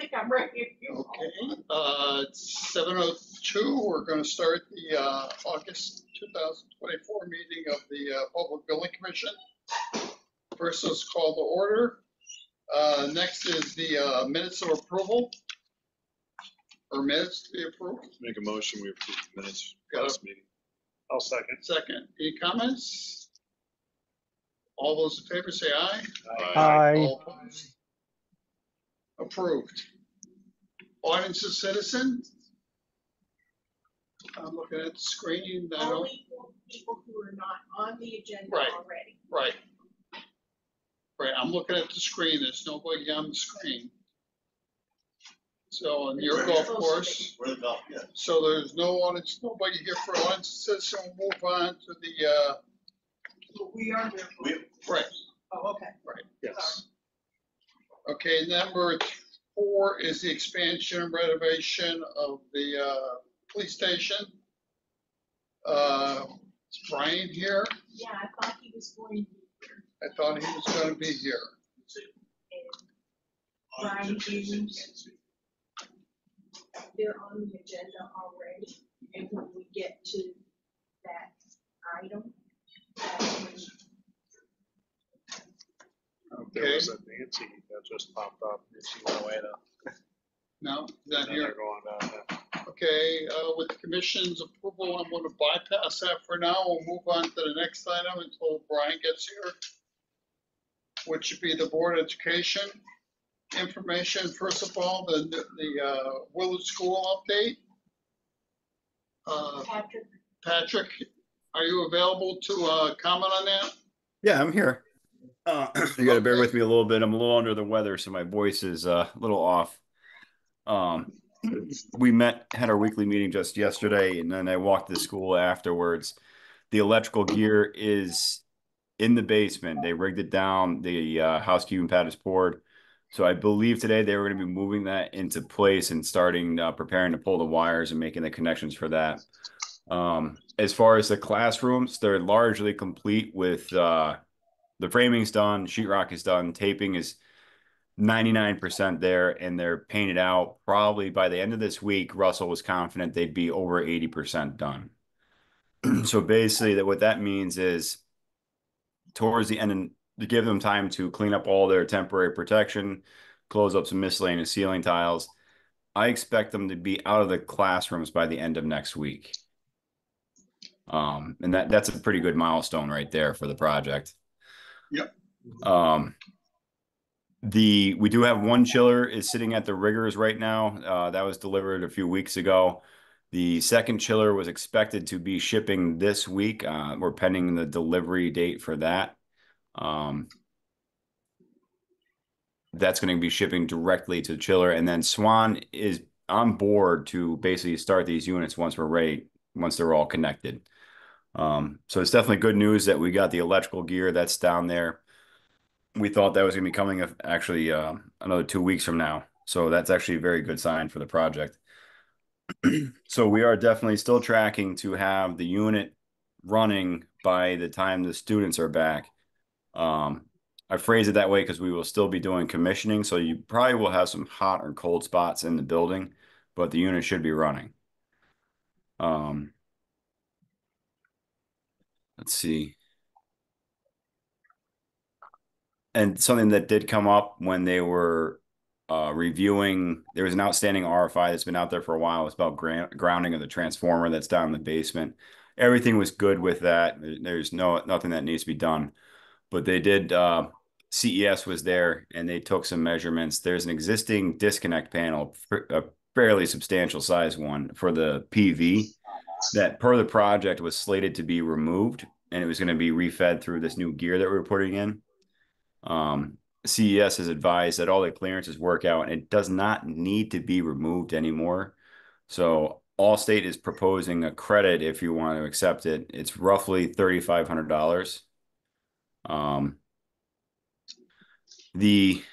think I'm ready. Okay, it's 7:02. We're going to start the August 2024 meeting of the Public Building Commission. First is call to order. Next is the minutes of approval. Or minutes to be approved. Make a motion, we approve the minutes Got last meeting. I'll second. Second, any comments? All those in favor say aye. Aye. All opposed? Approved. Audience of citizen. I'm looking at the screen. I don't, Only for people who are not on the agenda Right. already. right. Right, I'm looking at the screen. There's nobody on the screen. So on your golf course, We're the golf, yeah. so there's no audience, nobody here for audience of citizen. We'll move on to the, So we are there. right, Oh, okay. right. Yes. Okay, number 4 is the expansion and renovation of the police station. Is Brian here? Yeah, I thought he was going to be here. I thought he was going to be here. And Brian Hughes, they're on the agenda already. And when we get to that item, that's when There Okay, was a Nancy that just popped up and she went away now. no, not And here. they're going down there. Okay, with the commission's approval, I'm going to bypass that for now. We'll move on to the next item until Brian gets here, which should be the Board of Education information. First of all, the Willard School update. Patrick, Patrick, are you available to comment on that? Yeah, I'm here. You got to bear with me a little bit. I'm a little under the weather, so my voice is a little off. We had our weekly meeting just yesterday, and then I walked to the school afterwards. The electrical gear is in the basement. They rigged it down. The housekeeping pad is poured. So I believe today they were going to be moving that into place and starting preparing to pull the wires and making the connections for that. As far as the classrooms, they're largely complete with the framing's done, sheetrock is done, taping is 99% there, and they're painted out. Probably by the end of this week, Russell was confident they'd be over 80% done. So basically, what that means is towards the end, and to give them time to clean up all their temporary protection, close up some miscellaneous ceiling tiles. I expect them to be out of the classrooms by the end of next week. And that's a pretty good milestone right there for the project. Yep. We do have one chiller is sitting at the riggers right now. That was delivered a few weeks ago. The second chiller was expected to be shipping this week. We're pending the delivery date for that. That's going to be shipping directly to the chiller, and then Swan is on board to basically start these units once we're ready, once they're all connected. So it's definitely good news that we got the electrical gear that's down there. We thought that was going to be coming actually another 2 weeks from now. So that's actually a very good sign for the project. So we are definitely still tracking to have the unit running by the time the students are back. I phrase it that way because we will still be doing commissioning. So you probably will have some hot or cold spots in the building, but the unit should be running. Let's see. And something that did come up when they were reviewing, there was an outstanding RFI that's been out there for a while. It's about grounding of the transformer that's down in the basement. Everything was good with that. There's nothing that needs to be done. But they did, CES was there and they took some measurements. There's an existing disconnect panel, a fairly substantial size one for the PV that per the project was slated to be removed, and it was going to be refed through this new gear that we're putting in. CES has advised that all the clearances work out and it does not need to be removed anymore. So Allstate is proposing a credit if you want to accept it. It's roughly $3,500. The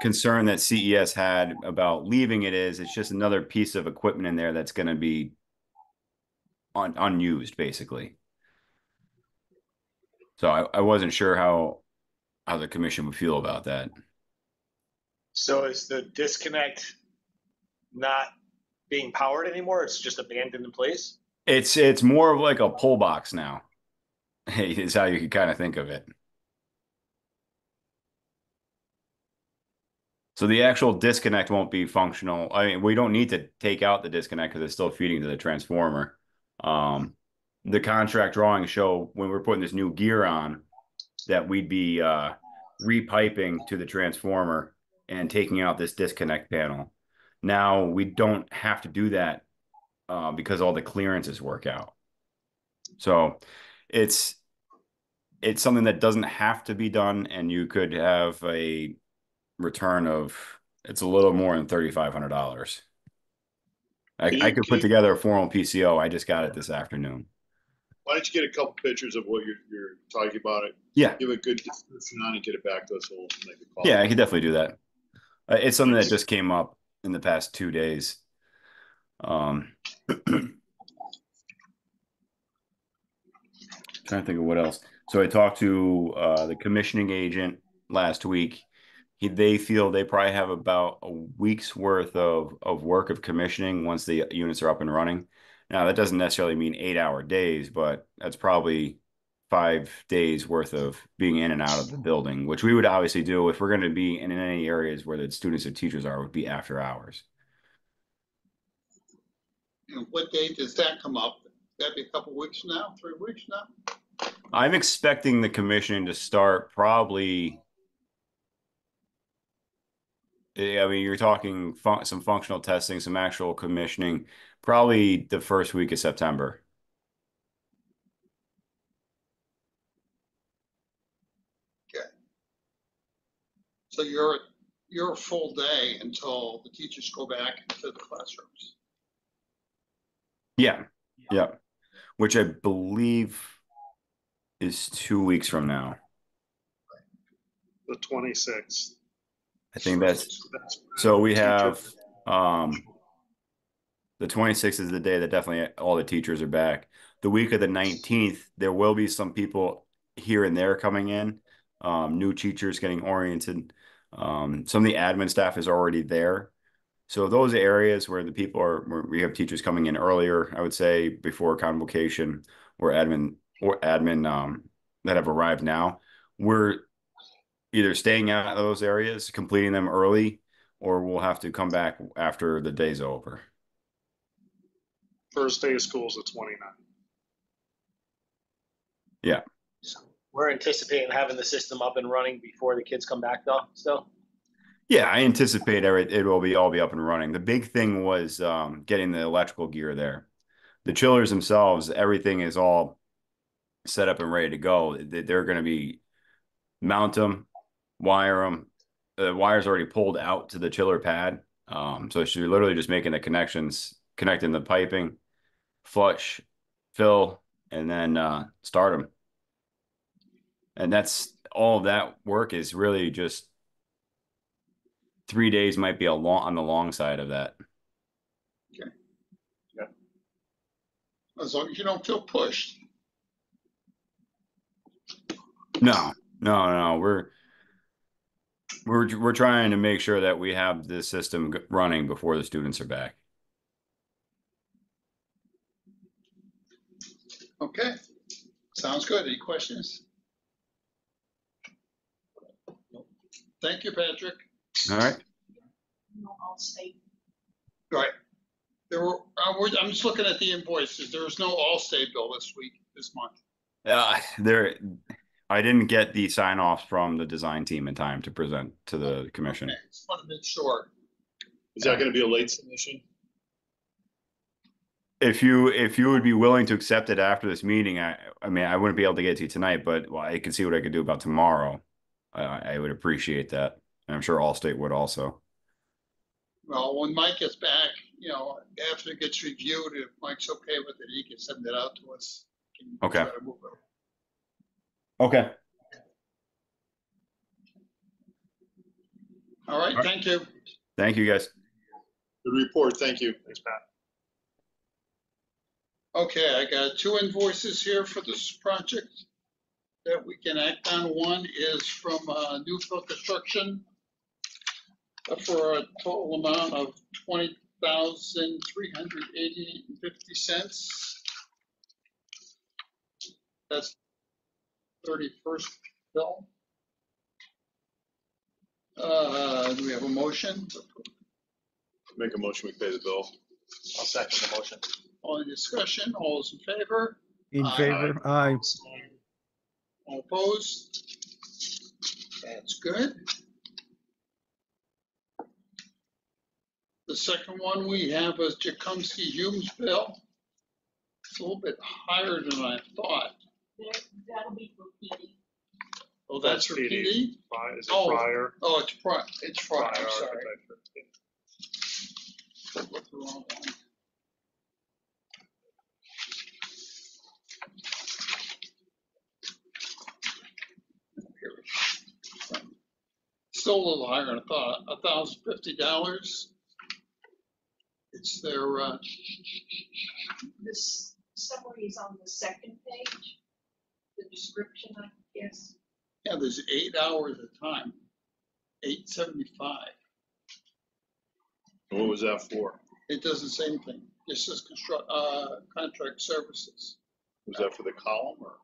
concern that CES had about leaving it is it's just another piece of equipment in there that's going to be unused, basically. So I wasn't sure how the commission would feel about that. So is the disconnect not being powered anymore? It's just abandoned in place? It's more of like a pull box now, is how you could kind of think of it. So the actual disconnect won't be functional. I mean, we don't need to take out the disconnect because it's still feeding to the transformer. The contract drawings show when we're putting this new gear on that we'd be repiping to the transformer and taking out this disconnect panel. Now we don't have to do that because all the clearances work out. So it's something that doesn't have to be done, and you could have a return of it's a little more than $3,500. I could put together a formal PCO. I just got it this afternoon. Why don't you get a couple pictures of what you're talking about it? Yeah. Give a good description on it, get it back to us, we'll make a call. Yeah, I could definitely do that. It's something that just came up in the past 2 days. Trying to think of what else. So I talked to the commissioning agent last week. They feel they probably have about a week's worth of work of commissioning once the units are up and running. Now, that doesn't necessarily mean 8-hour days, but that's probably 5 days worth of being in and out of the building, which we would obviously do if we're going to be in any areas where the students or teachers are, would be after hours. And what date does that come up? That'd be a couple weeks from now, 3 weeks from now? I'm expecting the commissioning to start probably. I mean, you're talking some functional testing, some actual commissioning, probably the first week of September. Okay. So you're a full day until the teachers go back into the classrooms. Yeah. Yeah. Which I believe is 2 weeks from now. The 26th. I think so we have the 26th is the day that definitely all the teachers are back. The week of the 19th, there will be some people here and there coming in, new teachers getting oriented. Some of the admin staff is already there. So those areas where the people are, where we have teachers coming in earlier, I would say before convocation or admin that have arrived now, we're either staying out of those areas, completing them early, or we'll have to come back after the day's over. First day of school is the 29th. Yeah. We're anticipating having the system up and running before the kids come back though, still? Yeah, I anticipate it will all be up and running. The big thing was getting the electrical gear there. The chillers themselves, everything is all set up and ready to go. They're going to be mount them, wire them. The wire's already pulled out to the chiller pad. So you're literally just making the connections, connecting the piping, flush, fill, and then start them. And that's all of that work is really just 3 days might be on the long side of that. Okay. Yeah. As long as you don't feel pushed. No. We're trying to make sure that we have this system running before the students are back. Okay. Sounds good. Any questions? Thank you, Patrick. All right. No, Allstate. Right. I'm just looking at the invoices. There was no Allstate bill this month. I didn't get the sign offs from the design team in time to present to the commission. Okay. Just want to make sure. Is that going to be a late submission? If you would be willing to accept it after this meeting, I mean, I wouldn't be able to get it to you tonight, but I can see what I could do about tomorrow. I would appreciate that. And I'm sure Allstate would also. Well, when Mike gets back, after it gets reviewed, if Mike's okay with it, he can send it out to us. Okay. Try to move it. Okay. All right. Thank you. Thank you, guys. Good report, thank you. Thanks, Pat. Okay, I got 2 invoices here for this project that we can act on. One is from Newfield Construction for a total amount of $1,380.50. That's 31st bill. Do we have a motion? Make a motion, we pay the bill. I'll second the motion. All in discussion, all those in favor? In Aye. favor, aye. All opposed? That's good. The second one we have is Tecumseh Humes bill. It's a little bit higher than I thought. That'll be for PD. Oh, that's for PD. PD? Is it Oh. prior? Oh, it's prior, I'm sorry. architecture. Looked the wrong one. Here we go. Still a little higher than I thought, $1,050. It's their, This summary is on the second page, the description, I guess. yeah, there's 8 hours at a time, 875. And what was that for? It doesn't say anything, it says contract services, Was that for the column or?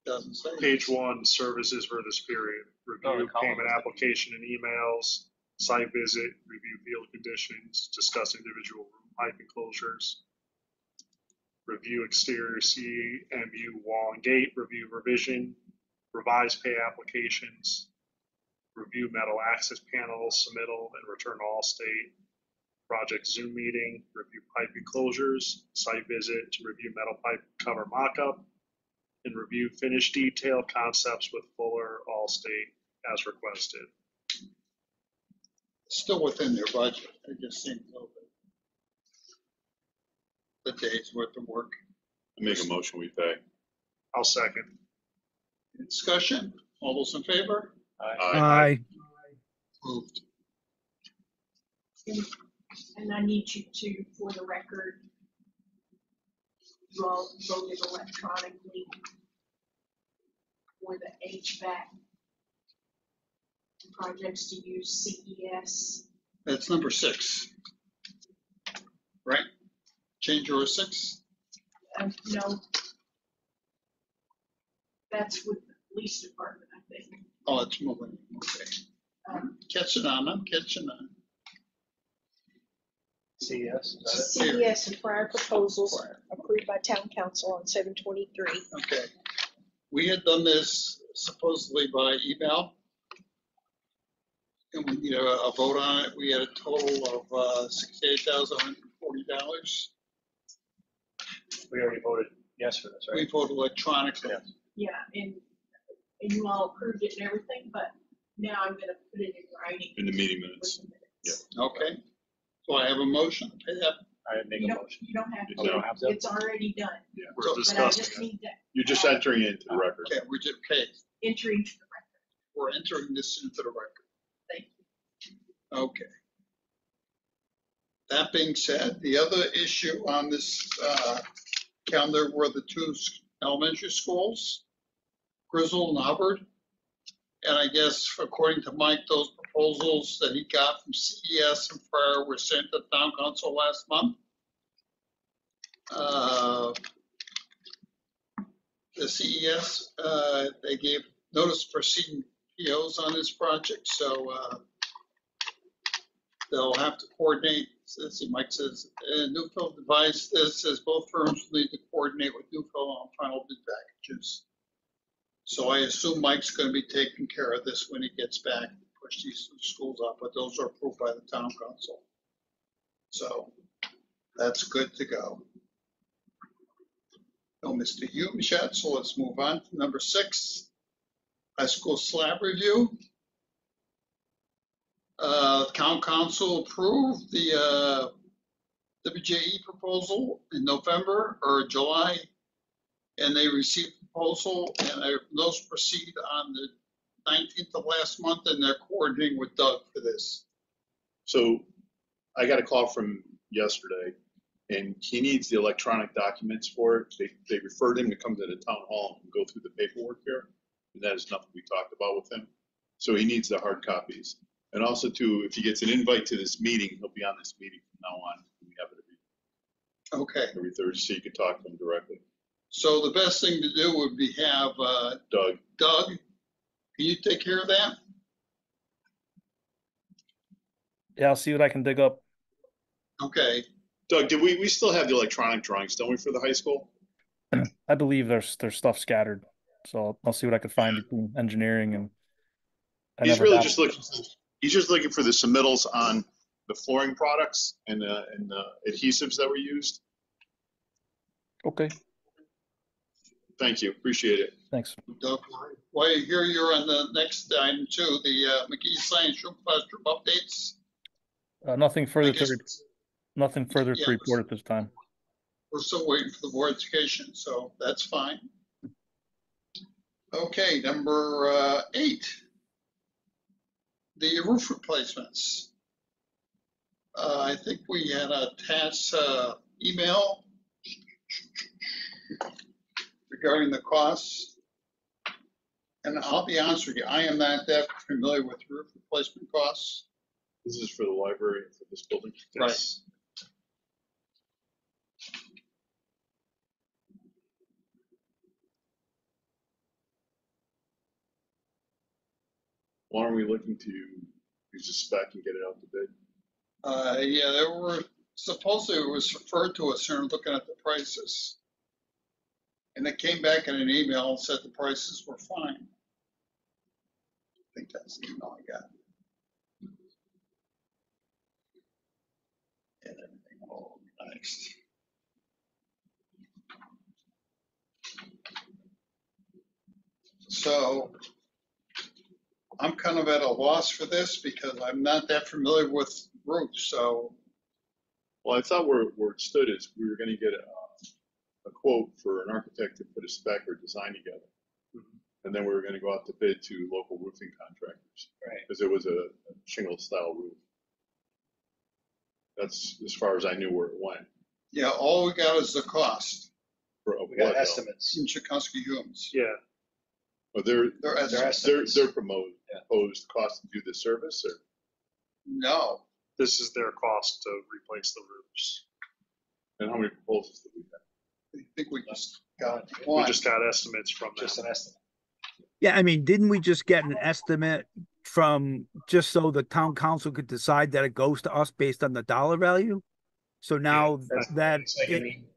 doesn't say. Page 1, services for this period. Oh, the Review column payment is- application and emails, site visit, review field conditions, discuss individual room pipe enclosures, review exterior CMU wall and gate, review revision, revise pay applications, review metal access panels, submittal and return to all state, project Zoom meeting, review pipe enclosures, site visit to review metal pipe cover mock-up, and review finished detail concepts with Fuller Allstate as requested. Still within their budget, it just seems a little bit. The day's worth of work. Make a motion, we pay. I'll second. Discussion, all those in favor? Aye. Moved. And I need you to, for the record, you all voted electronically for the HVAC projects to use CES. That's number 6. Right? Change order 6? No. That's with the police department, I think. Oh, it's moving, okay. Catching on, I'm catching on. CES, is that it? CES and prior proposals approved by town council on 7/23. Okay. We had done this supposedly by email. And we need a vote on it. We had a total of $68,140. We already voted yes for this, We right? voted electronically. Yeah. Yeah, and you all approved it and everything, but now I'm gonna put it in writing. In the meeting with minutes. the minutes. Okay. So I have a motion to pay that. I make You a don't, motion. you don't have You Oh, we don't to, have to? it's already done, We're So- but I discussing just it. need that You're just entering into the record. Okay, we just, okay, entry into the record. we're entering this into the record. Thank you. Okay. That being said, the other issue on this calendar were the 2 elementary schools, Grizzle and Hubbard. And I guess according to Mike, those proposals that he got from CES and Prior were sent to town council last month. The CES, they gave notice proceeding POs on this project, so they'll have to coordinate. Let's see, Mike says, Newfield advised this as both firms need to coordinate with Newfield on final bid packages. So I assume Mike's gonna be taking care of this when he gets back, push these schools up, but those are approved by the town council. So that's good to go. No, Mr. Humes yet, so let's move on to number 6, high school slab review. Town council approved the WJE proposal in November or July, and they received proposal, and those proceed on the 19th of last month, and they're coordinating with Doug for this. So I got a call from yesterday and he needs the electronic documents for it. They referred him to come to the town hall and go through the paperwork here. And that is nothing we talked about with him. So he needs the hard copies. And also too, if he gets an invite to this meeting, he'll be on this meeting from now on. We have it Okay, every Thursday, so you can talk to him directly. so the best thing to do would be have Doug, Doug, can you take care of that? Yeah, I'll see what I can dig up. Okay, Doug, did we still have the electronic drawings, don't we, for the high school? I believe there's stuff scattered, so I'll see what I could find between engineering and. I He's never really got- just looking, he's just looking for the submittals on the flooring products and the adhesives that were used. Okay, Thank you, appreciate it. thanks. Doug, while you're here, you're on the next item too, the McGee Science Room classroom updates. Nothing I further guess nothing further Yeah. to report at this time. we're still waiting for the board of education, so that's fine. Okay, number 8. The roof replacements. I think we had attached email regarding the costs. And I'll be honest with you, I am not that familiar with roof replacement costs. This is for the library, for this building. Right. Yes. Why aren't we looking to use a spec and get it out to bid? Yeah, there were, supposedly it was referred to us here looking at the prices. And it came back in an email and said the prices were fine. I think that's the email I got. And everything all nice. So I'm kind of at a loss for this because I'm not that familiar with roofs, so Well, I thought where it stood is we were gonna get a quote for an architect to put a spec or design together. And then we were gonna go out to bid to local roofing contractors. Right. Because it was a shingle style roof. That's as far as I knew where it went. yeah, all we got is the cost For We got what, though? estimates. in Chikunsky Humes. Yeah, But they're They're estimates. they're proposed Yeah. cost to do the service, or No, this is their cost to replace the roofs. and how many proposals did we have? I think we just got We one. just got estimates from them. Just an estimate. Yeah, I mean, didn't we just get an estimate from, just so the town council could decide that it goes to us based on the dollar value? So now that It's like, I it mean,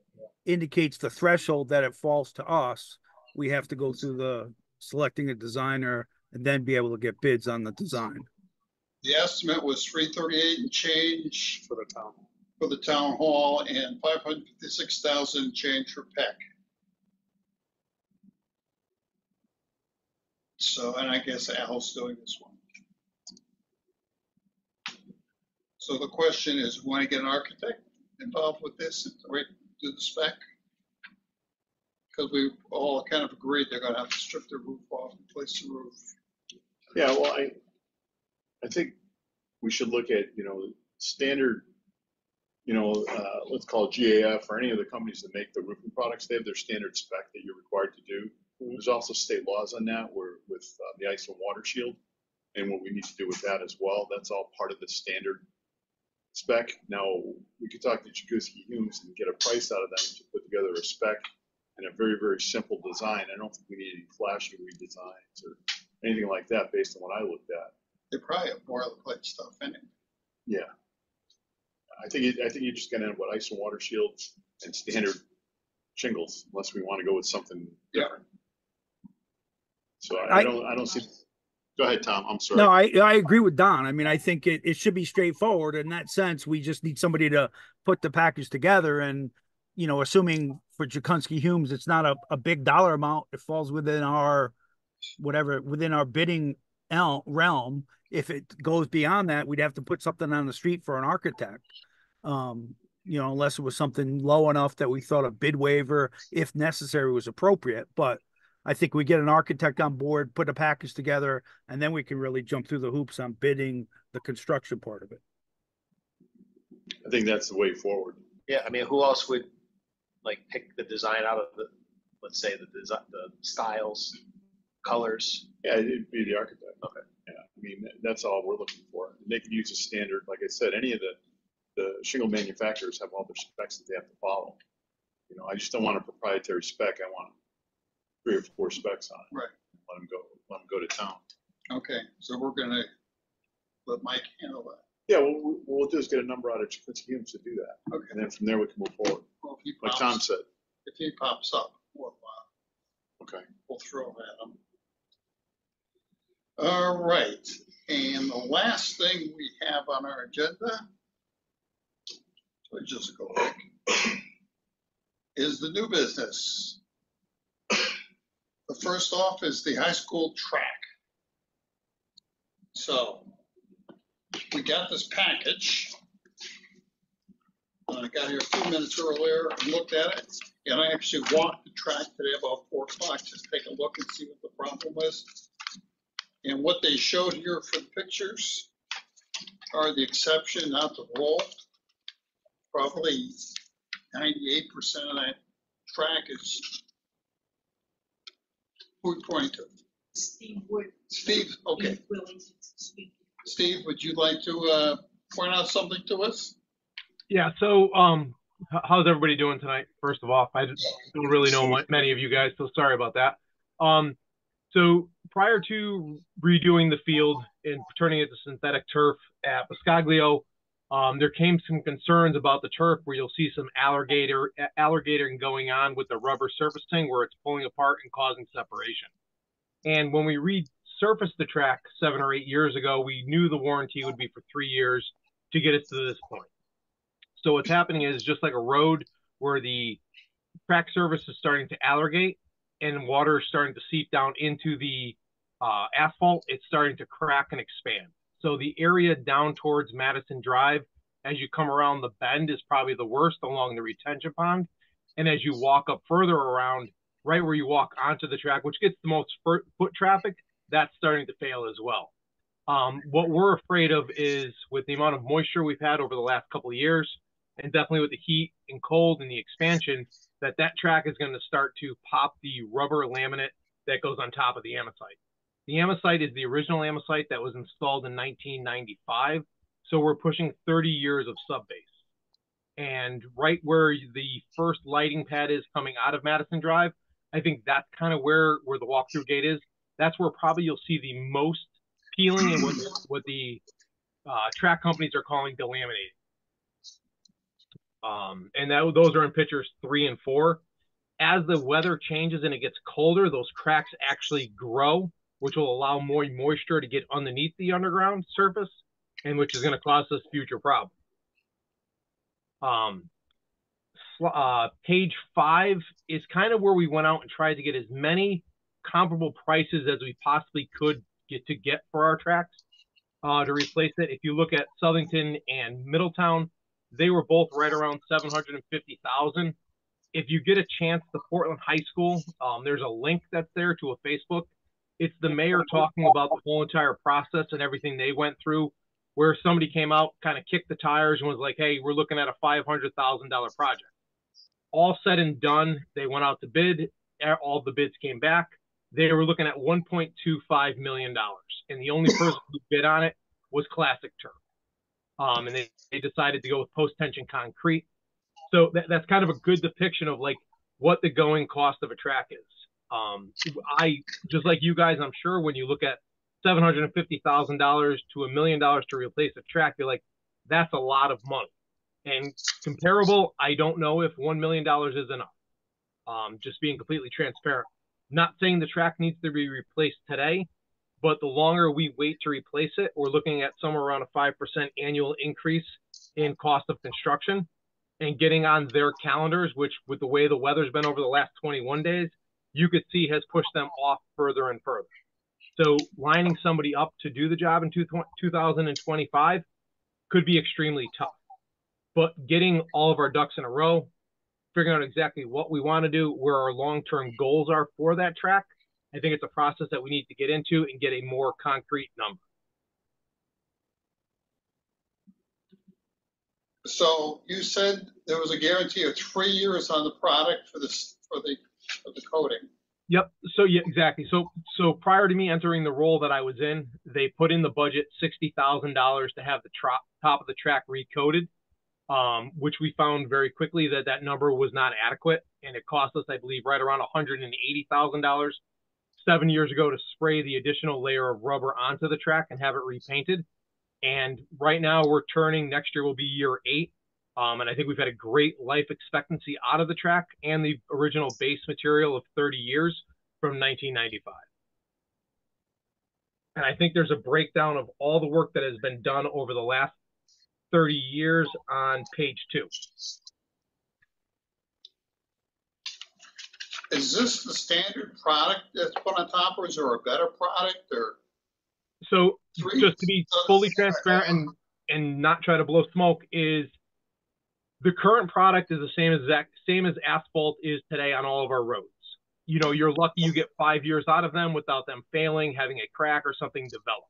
indicates the threshold that it falls to us, we have to go through the selecting a designer and then be able to get bids on the design. The estimate was 338 and change For the town. for the town hall and 556,000 change for Peck. So, and I guess Al's doing this one. So the question is, want to get an architect involved with this and do the spec? Because we all kind of agreed they're gonna have to strip the roof off and replace the roof. Yeah, well, I think we should look at, standard, let's call it GAF or any of the companies that make the roofing products. They have their standard spec that you're required to do. There's also state laws on that where with the ice and water shield and what we need to do with that as well. That's all part of the standard spec. Now, we could talk to Chikunsky Humes and get a price out of them to put together a spec and a very, very simple design. I don't think we need any flashy redesigns or anything like that based on what I looked at. They probably have boilerplate stuff in it. Yeah. I think you're just gonna end up with ice and water shields and standard shingles unless we want to go with something different. So I don't see, go ahead, Tom, I'm sorry. No, I agree with Don. I mean, I think it should be straightforward. In that sense, we just need somebody to put the package together and, assuming for Chikunsky Humes, it's not a big dollar amount. It falls within our, within our bidding realm. If it goes beyond that, we'd have to put something on the street for an architect. Unless it was something low enough that we thought a bid waiver, if necessary, was appropriate. But I think we get an architect on board, put a package together, and then we can really jump through the hoops on bidding the construction part of it. I think that's the way forward. yeah, I mean, who else would pick the design out of let's say the styles, colors? Yeah, it'd be the architect. Okay. Yeah, I mean, that's all we're looking for. And they can use a standard, like I said, any of the shingle manufacturers have all their specs that they have to follow. You know, I just don't want a proprietary spec. I want 3 or 4 specs on it. Right. Let them go to town. Okay, so we're gonna let Mike handle that. Yeah, what we'll do is get a number out of Chickasha Humes to do that. Okay. And then from there we can move forward. Well, if he Like pops- Tom said. If he pops up, Okay. we'll throw it at him. All right, and the last thing we have on our agenda, so just go quick, is the new business. The first off is the high school track. So we got this package. I got here a few minutes earlier and looked at it, and I actually walked the track today about 4 o'clock, just take a look and see what the problem was. And what they showed here for the pictures are the exception, not the rule. Probably 98% of that track is, who are we pointing to? Steve Wood. Steve, okay. He's willing to speak. Steve, would you like to point out something to us? Yeah, so how's everybody doing tonight? First of all, I don't really know many of you guys, so sorry about that. So prior to redoing the field and turning it to synthetic turf at Biscoglio, there came some concerns about the turf where you'll see some alligating going on with the rubber surfacing where it's pulling apart and causing separation. And when we resurfaced the track 7 or 8 years ago, we knew the warranty would be for 3 years to get us to this point. So what's happening is just like a road where the track surface is starting to alligate and water is starting to seep down into the asphalt, it's starting to crack and expand. So the area down towards Madison Drive, as you come around the bend, is probably the worst along the retention pond. And as you walk up further around, right where you walk onto the track, which gets the most foot traffic, that's starting to fail as well. What we're afraid of is with the amount of moisture we've had over the last couple of years, and definitely with the heat and cold and the expansion, that track is going to start to pop the rubber laminate that goes on top of the amosite. The amosite is the original amosite that was installed in 1995. So we're pushing 30 years of subbase. And right where the first lighting pad is coming out of Madison Drive, I think that's kind of where the walkthrough gate is. That's where probably you'll see the most peeling and what the track companies are calling delaminating. And those are in pictures 3 and 4. As the weather changes and it gets colder, those cracks actually grow, which will allow more moisture to get underneath the underground surface, and which is going to cause us future problems. Page 5 is kind of where we went out and tried to get as many comparable prices as we possibly could get for our tracks to replace it. If you look at Southington and Middletown, they were both right around $750,000. If you get a chance, the Portland High School, there's a link that's there to a Facebook. It's the mayor talking about the whole entire process and everything they went through, where somebody came out, kind of kicked the tires and was like, hey, we're looking at a $500,000 project. All said and done, they went out to bid. All the bids came back. They were looking at $1.25 million. And the only person who bid on it was Classic Turf. And they decided to go with post-tension concrete. So that's kind of a good depiction of like what the going cost of a track is. I, just like you guys, I'm sure when you look at $750,000 to $1 million to replace a track, you're like, that's a lot of money. And comparable, I don't know if $1 million is enough. Just being completely transparent. Not saying the track needs to be replaced today, but the longer we wait to replace it, we're looking at somewhere around a 5% annual increase in cost of construction, and getting on their calendars, which with the way the weather's been over the last 21 days, you could see has pushed them off further and further. So lining somebody up to do the job in 2025 could be extremely tough. But getting all of our ducks in a row, figuring out exactly what we want to do, where our long-term goals are for that track, I think it's a process that we need to get into and get a more concrete number. So you said there was a guarantee of 3 years on the product for the coating. Yep. So yeah, exactly. So prior to me entering the role that I was in, they put in the budget $60,000 to have the top of the track recoded, which we found very quickly that that number was not adequate, and it cost us, I believe, right around $180,000 7 years ago to spray the additional layer of rubber onto the track and have it repainted. And right now we're turning, next year will be year 8. And I think we've had a great life expectancy out of the track and the original base material of 30 years from 1995. And I think there's a breakdown of all the work that has been done over the last 30 years on page 2. Is this the standard product that's put on top, or is there a better product, or? So just to be fully transparent and not try to blow smoke, is the current product is the same as asphalt is today on all of our roads. You know, you're lucky you get 5 years out of them without them failing, having a crack or something develop.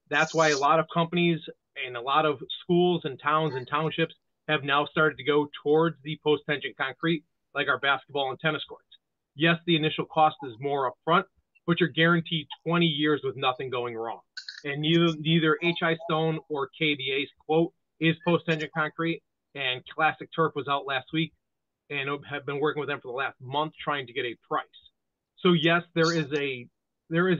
That's why a lot of companies and a lot of schools and towns and townships have now started to go towards the post-tension concrete, like our basketball and tennis courts. Yes, the initial cost is more upfront, but you're guaranteed 20 years with nothing going wrong. And neither HI Stone or KBA's quote is post-tension concrete. And Classic Turf was out last week, and have been working with them for the last month trying to get a price. So yes, there is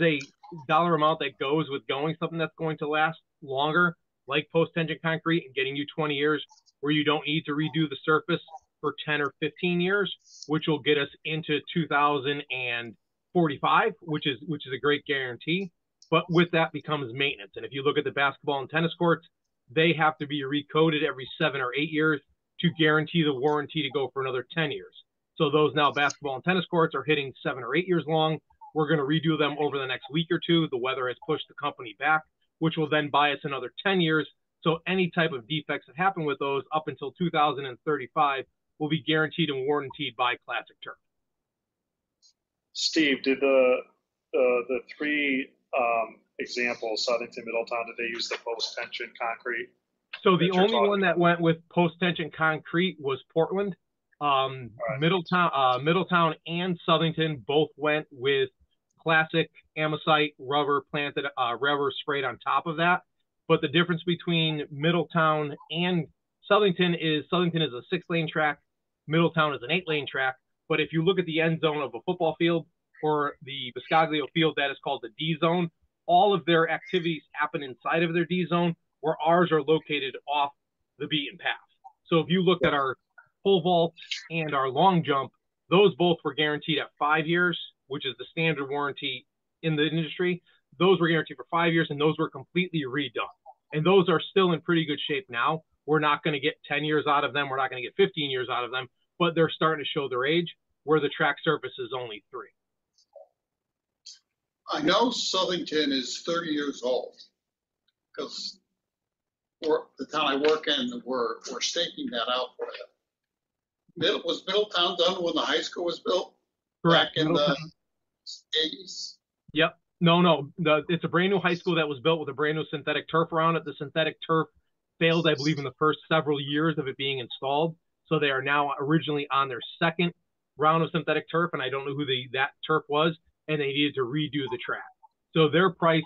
a dollar amount that goes with going something that's going to last longer, like post-tension concrete, and getting you 20 years, where you don't need to redo the surface for 10 or 15 years, which will get us into 2045, which is a great guarantee. But with that becomes maintenance. And if you look at the basketball and tennis courts, they have to be recoded every 7 or 8 years to guarantee the warranty to go for another 10 years. So those now basketball and tennis courts are hitting 7 or 8 years long. We're going to redo them over the next week or two. The weather has pushed the company back, which will then buy us another 10 years. So any type of defects that happen with those up until 2035 will be guaranteed and warranted by Classic Turf. Steve, did the 3 examples, Southington, Middletown, did they use the post-tension concrete? So the only one that went with post-tension concrete was Portland. Right. Middletown and Southington both went with classic Amosite rubber planted, rubber sprayed on top of that. But the difference between Middletown and Southington is a 6-lane track. Middletown is an 8-lane track. But if you look at the end zone of a football field or the Biscoglio field, that is called the D zone, all of their activities happen inside of their D zone, where ours are located off the beaten path. So if you looked at our pole vault and our long jump, those both were guaranteed at 5 years, which is the standard warranty in the industry. Those were guaranteed for 5 years, and those were completely redone. And those are still in pretty good shape now. We're not going to get 10 years out of them. We're not going to get 15 years out of them, but they're starting to show their age, where the track surface is only 3. I know Southington is 30 years old, because the town I work in, we're staking that out for them. Was Middletown done when the high school was built? Correct. Back in the 80s? Yep. No. It's a brand new high school that was built with a brand new synthetic turf around it. The synthetic turf failed, I believe, in the first several years of it being installed. So they are now originally on their second round of synthetic turf, and I don't know who that turf was, and they needed to redo the track. So their price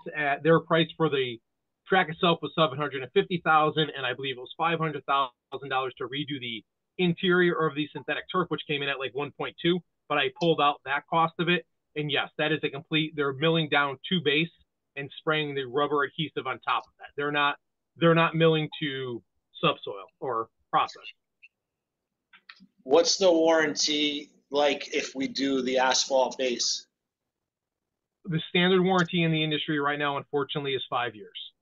for the track itself was $750,000, and I believe it was $500,000 to redo the interior of the synthetic turf, which came in at like 1.2. But I pulled out that cost of it, and yes, that is a complete. They're milling down to base and spraying the rubber adhesive on top of that. They're not milling to subsoil or process. What's the warranty like if we do the asphalt base? The standard warranty in the industry right now, unfortunately, is 5 years.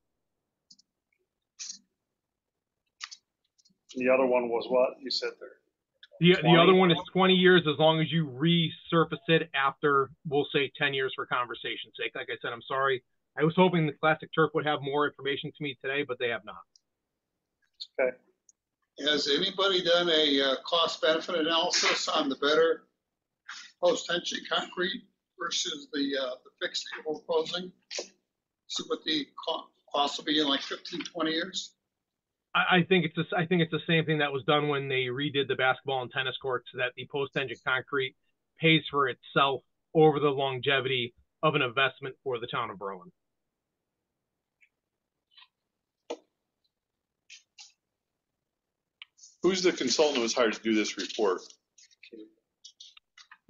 The other one was what you said there? The other one is 20 years as long as you resurface it after, we'll say, 10 years for conversation's sake. Like I said, I'm sorry. I was hoping the Classic Turf would have more information to me today, but they have not. Okay. Has anybody done a cost-benefit analysis on the better post-tension concrete versus the fixed that we're proposing? See what the cost will be in like 15, 20 years? I think it's the same thing that was done when they redid the basketball and tennis courts, that the post-tension concrete pays for itself over the longevity of an investment for the town of Berlin. Who's the consultant who was hired to do this report?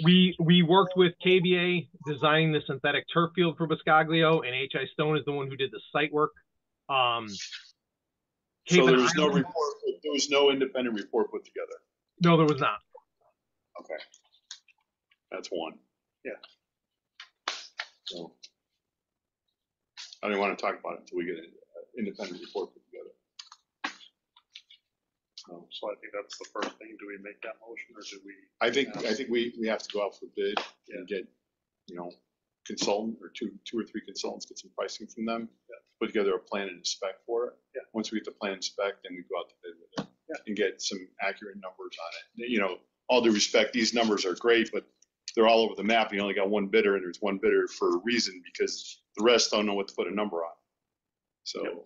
We worked with KBA designing the synthetic turf field for Biscoglio, and H.I. Stone is the one who did the site work. So Cape there and was no Island- report, there was no independent report put together. No, there was not. Okay. That's one. Yeah. So I don't want to talk about it until we get an independent report put together. So I think that's the first thing. Do we make that motion or do we? I think we have to go out for bid and get, consultant or two or three consultants, get some pricing from them. Put together a plan and a spec for it. Yeah. Once we get the plan and spec, then we go out to bid with it and get some accurate numbers on it. All due respect, these numbers are great, but they're all over the map. You only got one bidder, and there's one bidder for a reason, because the rest don't know what to put a number on. So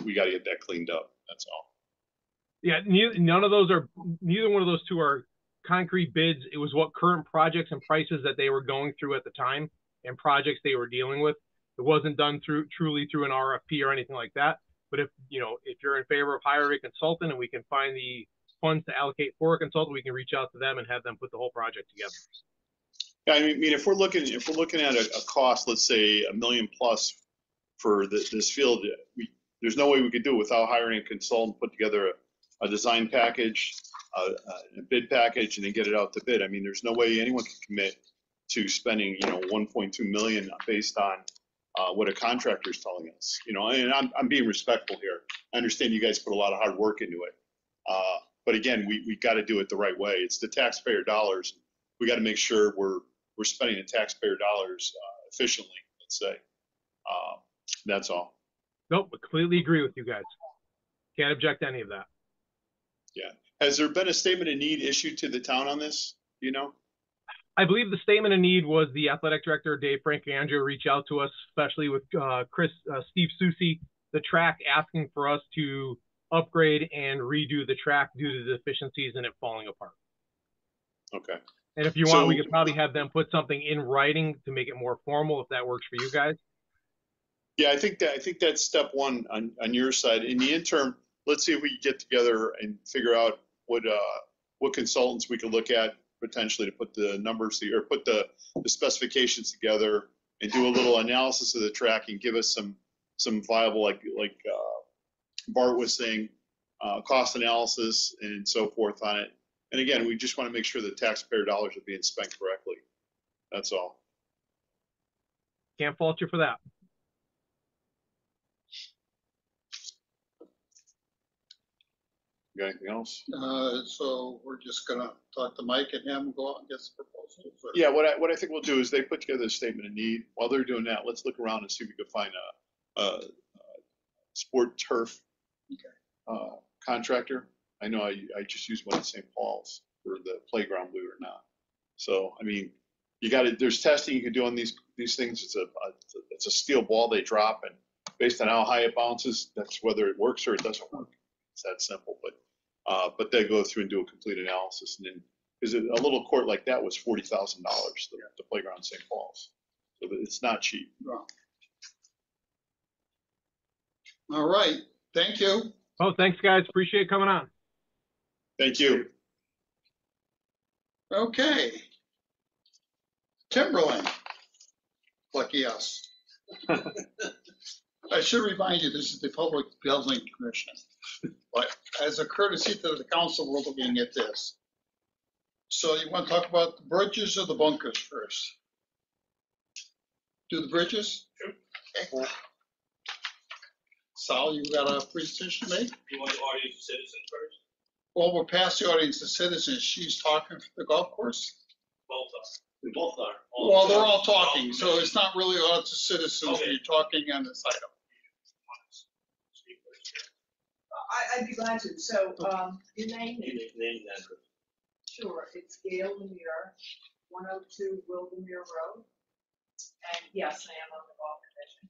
we got to get that cleaned up. That's all. Yeah, neither one of those two are concrete bids. It was what current projects and prices that they were going through at the time and projects they were dealing with. It wasn't done truly through an RFP or anything like that. But if you're in favor of hiring a consultant and we can find the funds to allocate for a consultant, we can reach out to them and have them put the whole project together. Yeah, I mean, if we're looking at a cost, let's say $1 million plus for this field, there's no way we could do it without hiring a consultant, put together a design package, a bid package, and then get it out to bid. I mean, there's no way anyone can commit to spending, $1.2 million based on what a contractor is telling us. And I'm being respectful here. I understand you guys put a lot of hard work into it, but again, we got to do it the right way. It's the taxpayer dollars. We got to make sure we're spending the taxpayer dollars efficiently. Let's say. That's all. Nope, completely agree with you guys. Can't object to any of that. Yeah. Has there been a statement of need issued to the town on this? Do you know? I believe the statement of need was the athletic director, Dave Francangelo, reach out to us, especially with Steve Susi, the track, asking for us to upgrade and redo the track due to the deficiencies in it falling apart. Okay. And if you want, we could probably have them put something in writing to make it more formal, if that works for you guys. Yeah, I think that's step one on your side. In the interim, let's see if we can get together and figure out what consultants we could look at potentially to put the numbers or put the specifications together and do a little analysis of the track and give us some viable, like Bart was saying, cost analysis and so forth on it. And again, we just want to make sure that taxpayer dollars are being spent correctly. That's all. Can't fault you for that. You got anything else? So we're just gonna talk to Mike and him, go out and get some proposals? Or? Yeah, what I think we'll do is they put together a statement of need. While they're doing that, let's look around and see if we can find a sport turf contractor. I know I just used one at St. Paul's for the playground, believe it or not. So, I mean, there's testing you can do on these things. It's a steel ball they drop, and based on how high it bounces, that's whether it works or it doesn't work. It's that simple, but they go through and do a complete analysis, and then because a little court like that was $40,000, the playground in St. Paul's, so it's not cheap. No. All right, thank you. Oh, thanks, guys. Appreciate coming on. Thank you. Okay. Timberland. Lucky us. I should remind you, this is the Public Building Commission. But as a courtesy to the council, we're looking at this. So you want to talk about the bridges or the bunkers first? Do the bridges? Okay. Sal, you got a presentation to make? You want the audience of citizens first? Well, we're past the audience of citizens. She's talking for the golf course. Both are. We both are. Well, they're all talking, so it's not really audience of citizens. Okay. You're talking on this item. I'd be glad to. So, your name? Name and address. Sure, it's Gail Lemire, 102 Wildermere Road. And yes, I am on the golf commission.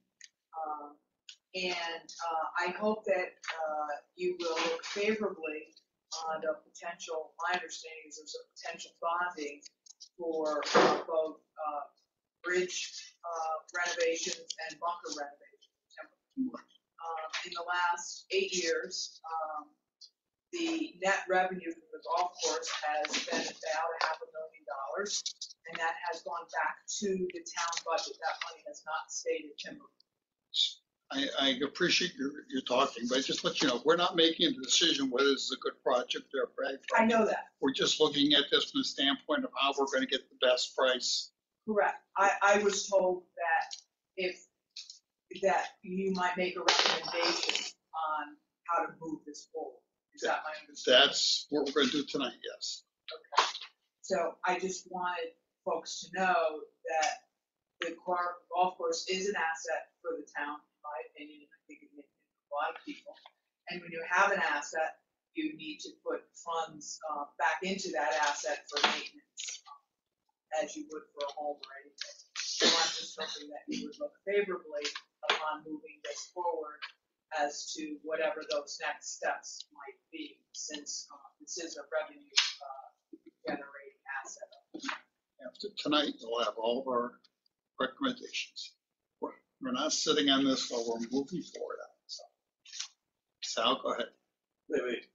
I hope that you will look favorably on the potential, my understanding is there's a potential bonding for both bridge renovations and bunker renovations. In the last 8 years, the net revenue from the golf course has been about $500,000, and that has gone back to the town budget. That money has not stayed at Timber. I appreciate your talking, but just let you know, we're not making a decision whether this is a good project or a bad project. I know that. We're just looking at this from the standpoint of how we're gonna get the best price. Correct. I was told that you might make a recommendation on how to move this forward. Is that my understanding? That's what we're gonna do tonight, yes. Okay. So I just wanted folks to know that the golf course is an asset for the town, in my opinion, and I think it makes a lot of people. And when you have an asset, you need to put funds back into that asset for maintenance, as you would for a home or anything. So I'm just hoping that you would look favorably upon moving this forward as to whatever those next steps might be, since this is a revenue generating asset. After tonight, we'll have all of our recommendations. We're not sitting on this while we're moving forward on it, so. Sal, go ahead. Wait.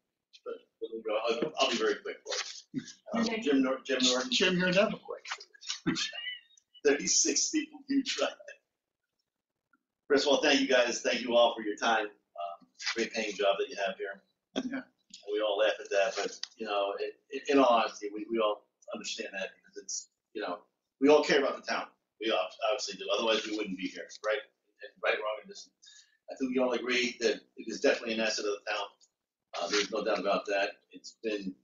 Let me go. I'll be very quick for it. Jim Norton, Jim, you're never quick. 36 people do try. First of all, thank you guys. Thank you all for your time. Great paying job that you have here. Yeah. We all laugh at that, but you know, in all honesty, we all understand that because it's, you know, we all care about the town. We obviously do. Otherwise, we wouldn't be here, right? And right, wrong, and this. I think we all agree that it is definitely an asset of the town. There's no doubt about that. It's been,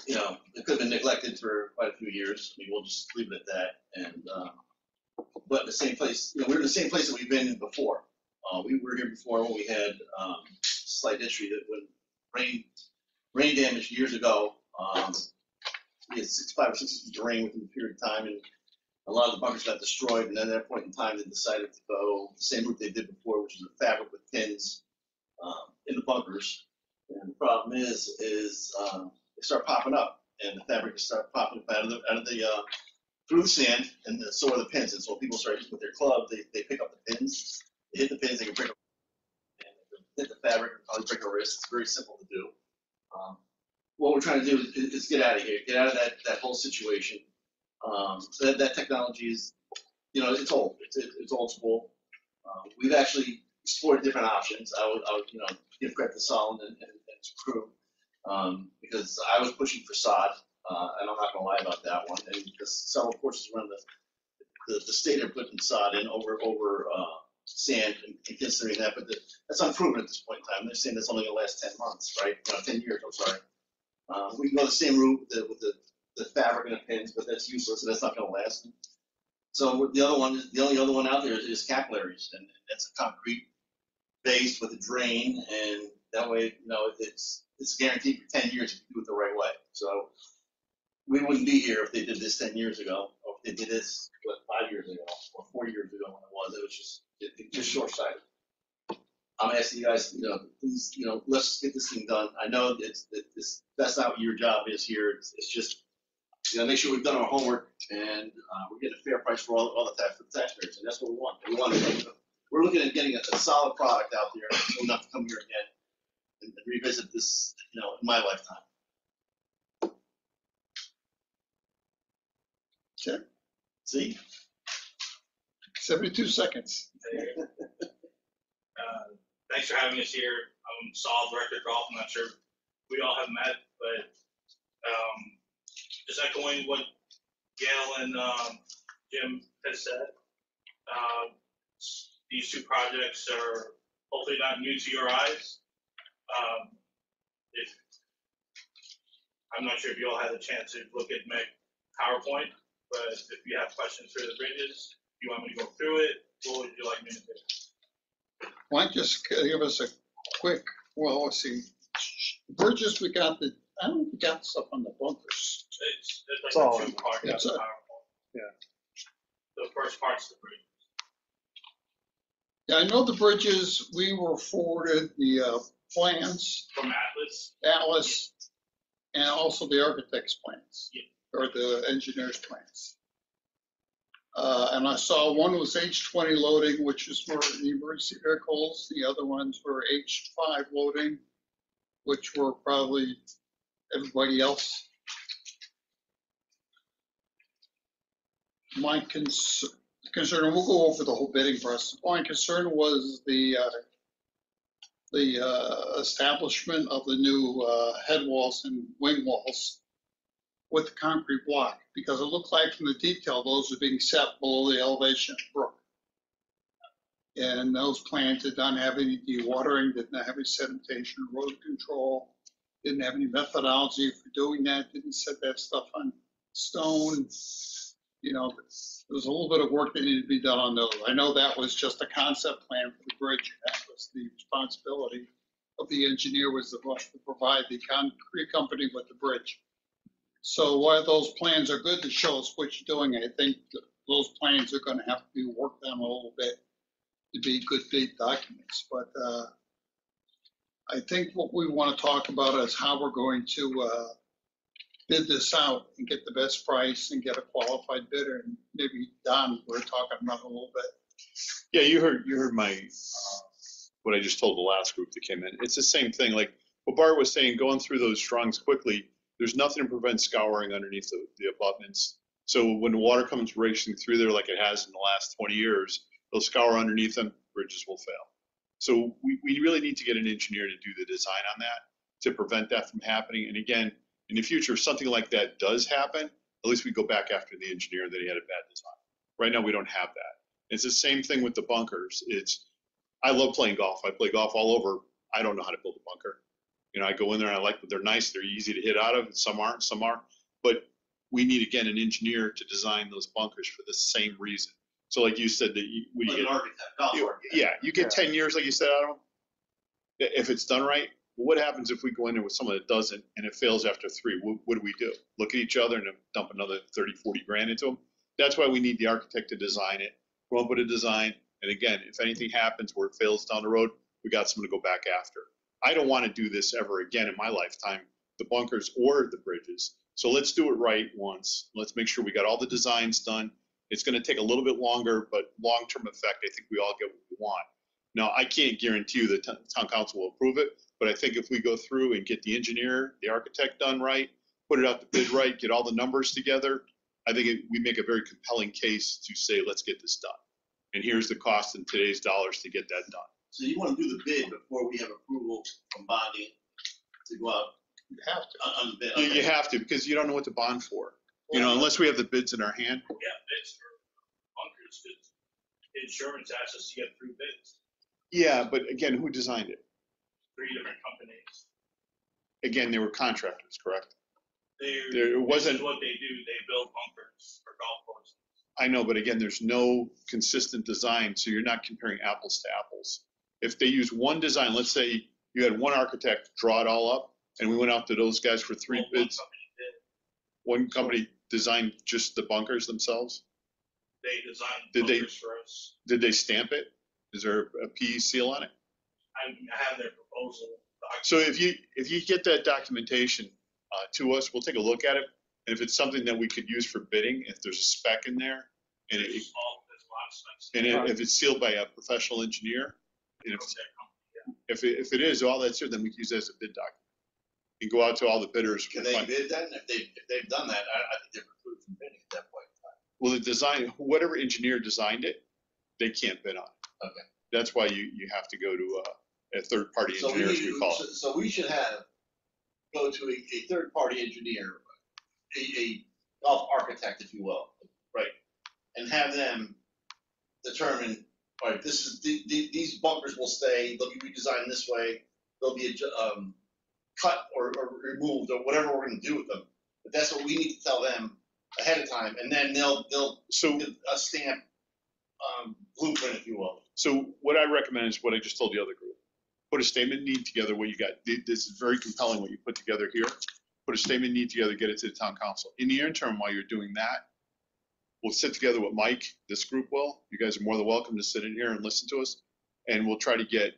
you know, it could have been neglected for quite a few years. I mean, we'll just leave it at that. And but the same place, you know, we're in the same place that we've been in before. We were here before when we had slight history that when rain damage years ago, we had 5 or 6 feet of rain within a period of time, and a lot of the bunkers got destroyed. And then at that point in time, they decided to go the same route they did before, which is a fabric with pins in the bunkers. And the problem is they start popping up, and the fabric just start popping up out of the through the sand, and so are the pins. And so when people start hitting with their club, they pick up the pins. They hit the pins, they can break them. And hit the fabric, and probably break a wrist. It's very simple to do. What we're trying to do is get out of here, get out of that whole situation. So that technology is, you know, it's old. It's old school. We've actually explored different options. I would you know, give credit to Solomon and his crew, because I was pushing for sod, and I'm not going to lie about that one. And because several courses around the state are putting sod in over sand and considering that, but that's unproven at this point in time. They're saying that's only going to last 10 months, right? 10 years. I'm sorry. We can go the same route with the fabric and the pins, but that's useless and that's not going to last. So the only other one out there is capillaries, and that's a concrete base with a drain, and that way, you know, it's guaranteed for 10 years if you do it the right way. So we wouldn't be here if they did this 10 years ago, or if they did this 5 years ago or 4 years ago when it was. It was just short-sighted. I'm asking you guys, you know, please, you know, let's get this thing done. I know that's not what your job is here. It's just, you know, make sure we've done our homework and we're getting a fair price for all the taxpayers, and that's what we want. We're looking at getting a solid product out there, so we don't have to come here again and revisit this, you know, in my lifetime. Okay. See? 72 seconds. Thanks for having us here. I'm Saul, Director of Golf. I'm not sure we all have met, but just echoing what Gail and Jim has said, these two projects are hopefully not new to your eyes. I'm not sure if you all had a chance to look at my PowerPoint, but if you have questions for the bridges, if you want me to go through it, what would you like me to do? Why don't you just give us a quick, well, let's see, bridges, I don't think we got stuff on the bunkers. It's It's like all a in two-part there. PowerPoint. Yeah. The first part's the bridge. Yeah, I know the bridges, we were forwarded the plans, From Atlas. Atlas, and also the architect's plans. Yeah. or the engineer's plans. And I saw one was H20 loading, which is for the emergency vehicles. The other ones were H5 loading, which were probably everybody else. My concern, and we'll go over the whole bidding process. My concern was the establishment of the new head walls and wing walls with the concrete block, because it looked like from the detail, those are being set below the elevation of the brook. And those plans did not have any dewatering, did not have any sedimentation, erosion control, didn't have any methodology for doing that, didn't set that stuff on stone. You know, there was a little bit of work that needed to be done on those. I know that was just a concept plan for the bridge. That was the responsibility of the engineer, was to provide the concrete company with the bridge. So while those plans are good to show us what you're doing, I think those plans are going to have to be worked on a little bit to be good big documents. But I think what we want to talk about is how we're going to bid this out and get the best price and get a qualified bidder. And maybe Don, we're talking about a little bit. Yeah, you heard my what I just told the last group that came in. It's the same thing. Like what Bart was saying, going through those drawings quickly. There's nothing to prevent scouring underneath the abutments. So when the water comes racing through there like it has in the last 20 years, they'll scour underneath them, bridges will fail. So we really need to get an engineer to do the design on that to prevent that from happening. And again, in the future, if something like that does happen, at least we go back after the engineer that he had a bad design. Right now, we don't have that. It's the same thing with the bunkers. I love playing golf. I play golf all over. I don't know how to build a bunker. You know, I go in there and I like that they're nice, they're easy to hit out of, and some aren't, some are. But we need, again, an engineer to design those bunkers for the same reason. So like you said, that Like an architect, golf architect. yeah, you get 10 years, like you said, out of them. If it's done right, what happens if we go in there with someone that doesn't and it fails after 3? What do? Look at each other and dump another 30, 40 grand into them? That's why we need the architect to design it, come up with a design. And again, if anything happens where it fails down the road, we got someone to go back after. I don't want to do this ever again in my lifetime, the bunkers or the bridges. So let's do it right once. Let's make sure we got all the designs done. It's going to take a little bit longer, but long-term effect, I think we all get what we want. Now, I can't guarantee you the town council will approve it, but I think if we go through and get the engineer, the architect done right, put it out to bid right, get all the numbers together, I think we make a very compelling case to say, let's get this done. And here's the cost in today's dollars to get that done. So you want to do the bid before we have approval from bonding to go out You have to. on the bid? You have to, because you don't know what to bond for. You know, unless we have the bids in our hand. Yeah, bids for bunkers, because insurance asks us to get 3 bids, Yeah, but again, who designed it? 3 different companies. Again, they were contractors, correct? It wasn't- This is what they do, they build bunkers for golf courses. I know, but again, there's no consistent design, so you're not comparing apples to apples. If they use one design, let's say you had one architect draw it all up, and we went out to those guys for 3 Well, bids. One company did. One company designed just the bunkers themselves. They designed Did they- bunkers for us. Did they stamp it? Is there a PE seal on it? I have their proposal. So if you get that documentation to us, we'll take a look at it. And if it's something that we could use for bidding, if there's a spec in there, and There's a lot of specs. if it's sealed by a professional engineer, and if it is, all that's there, then we can use that as a bid document. And go out to all the bidders. Can they bid then? If they've done that, I think they're precluded from bidding at that point in time. Well, the design, whatever engineer designed it, they can't bid on it. Okay. That's why you have to go to a third-party So engineer, as we call it. So we should go to a third-party engineer, a golf architect, if you will, right? And have them determine, all right, these bunkers will stay, they'll be redesigned this way, they'll be cut or removed or whatever we're gonna do with them. But that's what we need to tell them ahead of time, and then they'll give a stamp blueprint, if you will. So what I recommend is what I just told the other group. Put a statement need together, what you got. This is very compelling what you put together here. Put a statement need together, get it to the town council. In the interim, while you're doing that, we'll sit together with Mike, this group will. You guys are more than welcome to sit in here and listen to us. And we'll try to get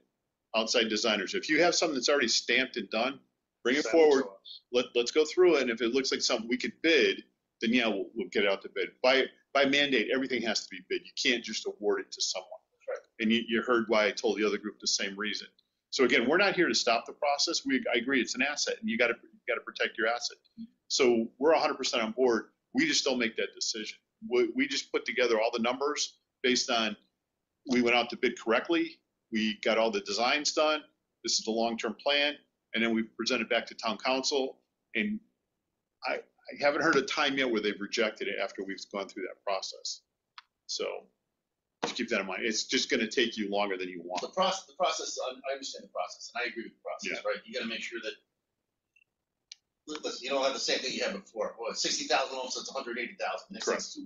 outside designers. If you have something that's already stamped and done, bring it forward. Let's go through it. And if it looks like something we could bid, then yeah, we'll get it out to bid. By mandate, everything has to be bid. You can't just award it to someone. Right. And you heard why I told the other group the same reason. So again, we're not here to stop the process. I agree, it's an asset, and you got to protect your asset. So we're 100% on board. We just don't make that decision. We just put together all the numbers based on, we went out to bid correctly. We got all the designs done. This is the long-term plan. And then we present it back to town council. And I haven't heard a time yet where they've rejected it after we've gone through that process. So just keep that in mind. It's just going to take you longer than you want. The process, I understand the process, and I agree with the process, right? You gotta make sure that, listen, you don't have the same thing you had before. Well, 60,000, all of a sudden it's 180,000. Correct.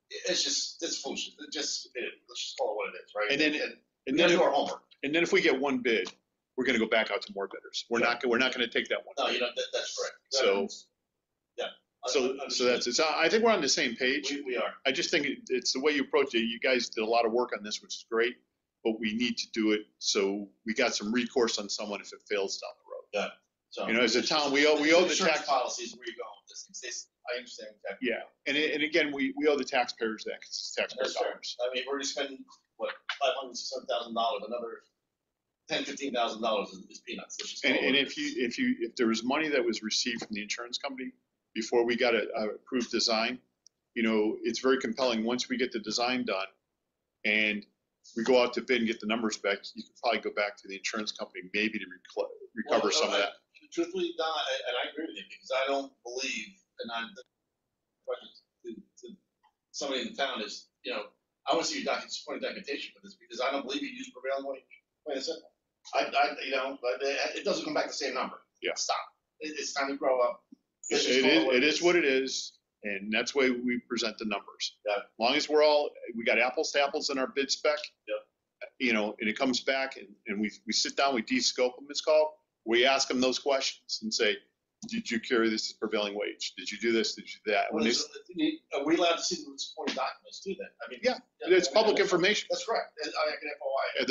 It's foolish. Let's just call it what it is, right? And then we gotta do our homework. And then if we get one bid, we're going to go back out to more bidders. We're not going to take that one. No, bid. That's correct. So, yeah. so that's it. So I think we're on the same page. We are. I just think it's the way you approach it. You guys did a lot of work on this, which is great, but we need to do it so we got some recourse on someone if it fails down the road. Yeah. So, as a town, we owe the insurance tax policies. Where you going with this? I understand exactly. Yeah, and again, we owe the taxpayers that because it's taxpayer That's fair. dollars. I mean, we're already spending what, $500,000, $600,000. Another $10,000-$15,000 is peanuts. And if there was money that was received from the insurance company before we got a approved design, it's very compelling. Once we get the design done and we go out to bid and get the numbers back, you can probably go back to the insurance company maybe to recover some of that. Truthfully, Don, and I agree with you because I don't believe, and the question to somebody in the town is, I want to see your supporting documentation for this because I don't believe you use prevailing wage. Plain and simple. It doesn't come back the same number. Yeah. Stop. It's time to grow up. It is what it is, and that's the way we present the numbers. Yeah. As long as we got apples to apples in our bid spec. Yeah. And it comes back and we sit down, we de-scope them, it's called. We ask them those questions and say, did you carry this as prevailing wage? Did you do this? Did you do that? Are we allowed to see the supporting documents too then? I mean, yeah, it's public information. That's correct. I can FOI.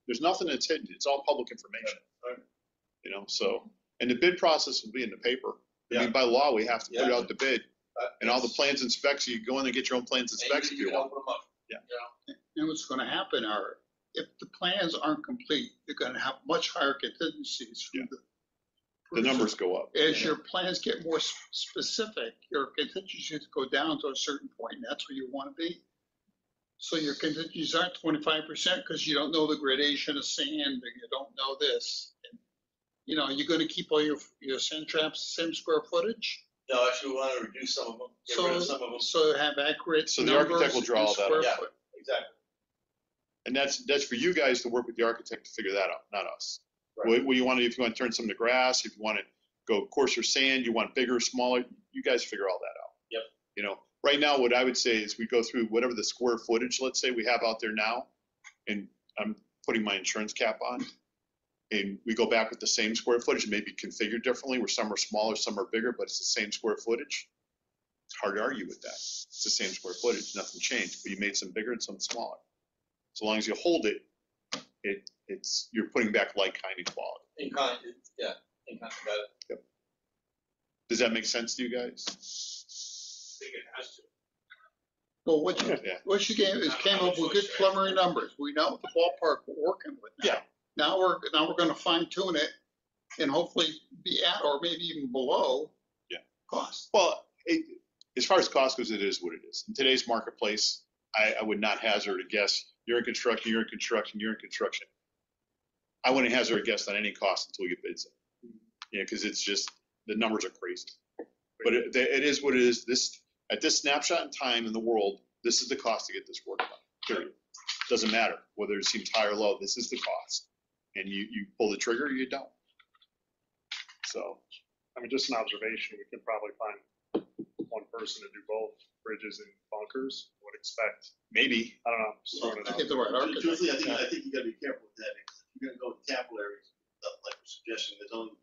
There's nothing that's hidden. It's all public information. Yeah. Right. So, and the bid process will be in the paper. I mean, by law, we have to put it out to bid. And all the plans and specs, you go in and get your own plans and specs if you want. Open them up. Yeah. And what's going to happen are, if the plans aren't complete, you're going to have much higher contingencies from the numbers go up. As your plans get more specific, your contingencies go down to a certain point, and that's where you want to be. So your contingencies aren't 25% because you don't know the gradation of sand, and you don't know this. And, you're going to keep all your sand traps the same square footage. No, actually, we want to reduce some of them. Get rid of some of them. So have accurate. So the architect will draw all that up. Yeah, exactly. And that's for you guys to work with the architect to figure that out, not us. Right. What you want to, if you want to turn some to grass, if you want to go coarser sand, you want bigger, smaller, you guys figure all that out. Yep. Right now, what I would say is we go through whatever the square footage, let's say we have out there now, and I'm putting my insurance cap on, and we go back with the same square footage, maybe configured differently, where some are smaller, some are bigger, but it's the same square footage. It's hard to argue with that. It's the same square footage, nothing changed, but you made some bigger and some smaller. So long as you hold it, you're putting back like, kind, and quality. In kind, got it. Yep. Does that make sense to you guys? I think it has to. Well, what you came up with good preliminary numbers. We know the ballpark we're working with now. Yeah. Now we're going to fine tune it and hopefully be at or maybe even below cost. Well, as far as cost goes, it is what it is. In today's marketplace, I would not hazard a guess. You're in construction, you're in construction, you're in construction. I wouldn't hazard a guess on any cost until we get bids in. Because it's just, the numbers are crazy. But it is what it is. At this snapshot in time in the world, this is the cost to get this work done, period. Doesn't matter whether it seems high or low, this is the cost. And you pull the trigger or you don't. So. I mean, just an observation, we can probably find one person to do both bridges and bunkers. Would expect. Maybe. I don't know. Just throwing it out. Get the right architect. Truthfully, I think you got to be careful with that. Because if you're going to go with capillaries, like we're suggesting, there's only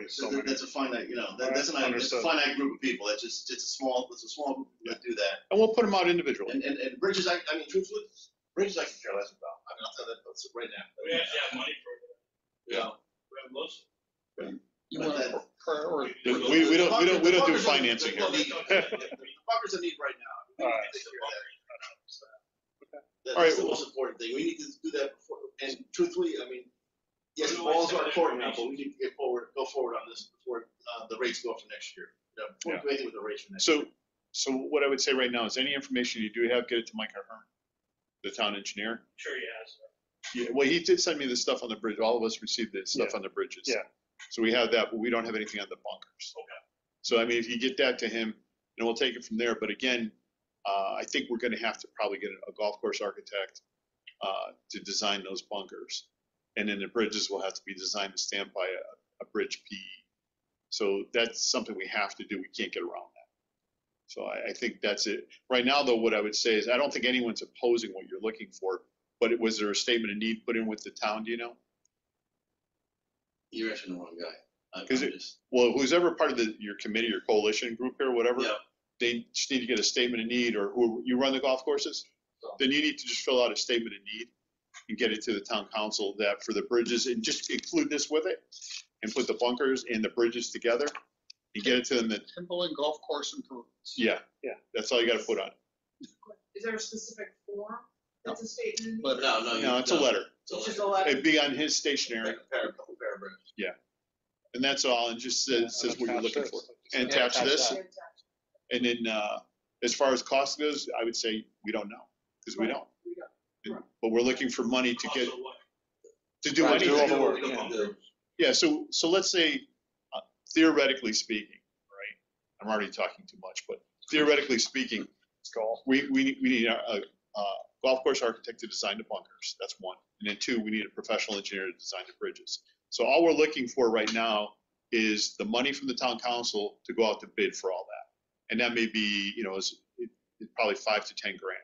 So many. that's a finite, that's a finite group of people. It's a small group of people that do that. And we'll put them out individually. And bridges, I mean, truthfully, bridges I can care less about. I mean, I'll tell that right now. We actually have money for it. Yeah. We have lots. You want to priority. We don't do bunkers are- financing here. The bunkers are needed right now. We need Alright. to take care of that. All right. That's the most important thing. We need to do that before, and truthfully, I mean, yes, the balls are important now, but we need to go forward on this before, the rates go up for next year. Before we do anything with the rates for next year. So what I would say right now is any information you do have, get it to Mike Ahern, the town engineer. Sure he has. Yeah, well, he did send me the stuff on the bridge. All of us received the stuff on the bridges. Yeah. So we have that, but we don't have anything on the bunkers. Okay. So, I mean, if you get that to him, and we'll take it from there. But again, I think we're gonna have to probably get a golf course architect to design those bunkers. And then the bridges will have to be designed and stamped by a bridge PE. So that's something we have to do. We can't get around that. So I think that's it. Right now, though, what I would say is I don't think anyone's opposing what you're looking for. But was there a statement of need put in with the town, do you know? You're actually the wrong guy. Because well, who's ever part of your committee or coalition group here, whatever, Yeah. they just need to get a statement of need, or who, you run the golf courses? So- Then you need to just fill out a statement of need and get it to the town council that for the bridges, and just include this with it, and put the bunkers and the bridges together, and get it to them that, Timberland Golf Course improvements. yeah. Yeah. That's all you gotta put on it. Is there a specific form that's a statement? But No, it's a letter. It's just a letter. It'd be on his stationery, Like a couple paragraphs. and that's all, and just says what you're looking for. And attach this. And then, as far as cost goes, I would say we don't know, because we Right. don't. We don't. But we're looking for money to get, Also, what? to do Right, do all anything. the work, We don't do- Yeah, so let's say, theoretically speaking, right? I'm already talking too much, but theoretically speaking, we need a golf course architect to design the bunkers. That's one. And then two, we need a professional engineer to design the bridges. So all we're looking for right now is the money from the town council to go out to bid for all that. And that may be, it's probably 5 to 10 grand.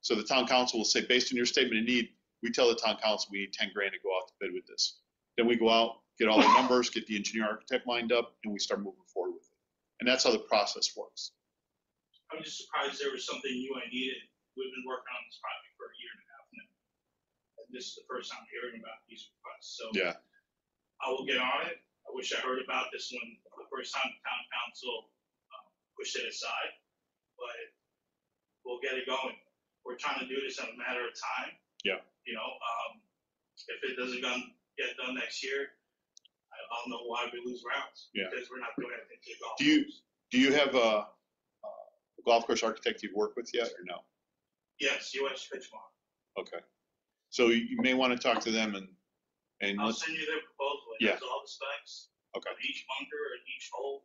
So the town council will say, based on your statement of need, we tell the town council we need 10 grand to go out to bid with this. Then we go out, get all the numbers, get the engineer architect lined up, and we start moving forward with it. And that's how the process works. I'm just surprised there was something new I needed. We've been working on this project for a year and a half now. And this is the first time hearing about these requests, so. Yeah. I will get on it. I wish I heard about this one the first time the town council pushed it aside, but we'll get it going. We're trying to do this in a matter of time. Yeah. If it doesn't get done next year, I don't know why we lose rounds. Yeah. Because we're not doing anything to the golf. Do you have a golf course architect you've worked with yet, or no? Yes, US Pitchmark. Okay. So you may want to talk to them and I'll let's, send you their proposal. It has all the specs. Okay. Of each bunker and each hole.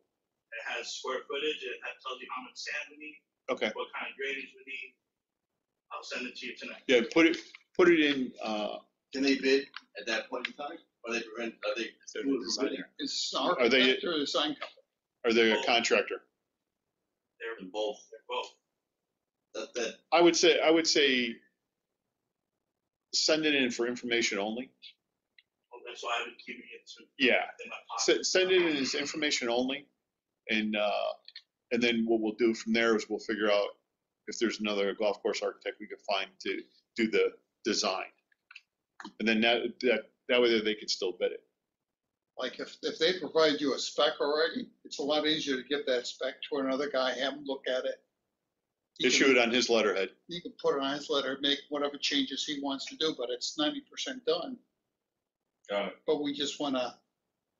It has square footage. It tells you how much sand we need, okay. what kind of drainage we need. I'll send it to you tonight. Yeah, put it in, Can they bid at that point in time? Are they They're the designer. It's Are an they- architect or a design company. are they a contractor? They're both? both. That I would say send it in for information only. Well, that's why I've been keeping it Yeah. in my pocket. Send it in as information only, and then what we'll do from there is we'll figure out if there's another golf course architect we can find to do the design, and then that way they can still bid it. Like if they provide you a spec already, it's a lot easier to give that spec to another guy, have him look at it. Issue it on his letterhead. He can put it on his letter, make whatever changes he wants to do, but it's 90% done. Got it. But we just want to